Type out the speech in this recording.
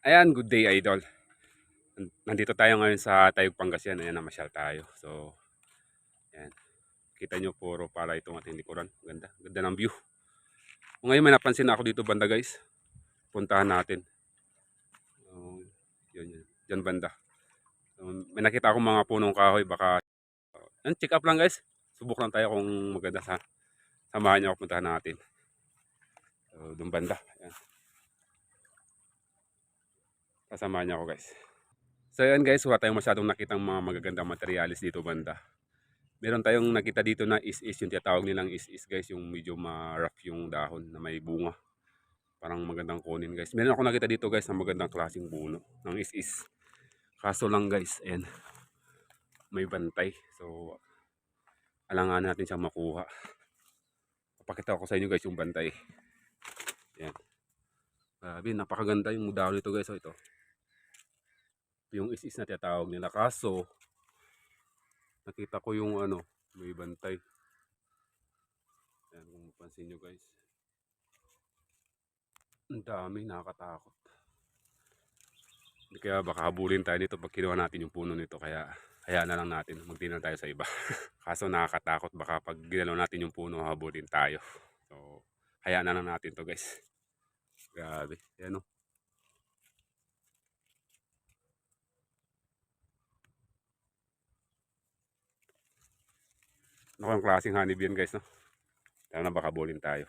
Ayan, good day idol. Nandito tayo ngayon sa Tayug Pangasinan. Ayan, namasyal tayo. So, ayan. Kita nyo puro para itong ating likuran. Ganda. Ganda ng view. Ngayon may napansin ako dito banda guys. Puntahan natin. So, yun. Diyan banda. So, may nakita akong mga punong kahoy. Baka, yan, check up lang guys. Subok lang tayo kung maganda sa samahan nyo ako puntahan natin. So, doon banda. Ayan. Kasamahan niyo ako guys. So, ayan guys. Wala tayong masyadong nakitang mga magagandang materialis dito banda. Meron tayong nakita dito na is yung tinatawag nilang is guys, yung medyo ma-rough yung dahon na may bunga. Parang magandang kunin guys. Meron ako nakita dito guys na magandang klaseng puno ng is. Kaso lang guys, ayan, may bantay. So, alangan natin siyang makuha. Papakita ko sa inyo guys yung bantay. Ayan. Grabe, napakaganda yung dahon nito guys. So, ito yung is na tinatawag nila. Kaso, nakita ko yung ano, may bantay. Ayan, kung mapansin nyo guys. Ang dami, nakakatakot. Kaya baka habulin tayo dito pag kinuha natin yung puno nito. Kaya hayaan na lang natin. Magtingin tayo sa iba. Kaso nakakatakot. Baka pag ginalaw natin yung puno, habulin tayo. So, hayaan na lang natin to guys. Grabe. Yan o. Ano kang klaseng honeybee yan guys, no? Kaya na baka habulin tayo.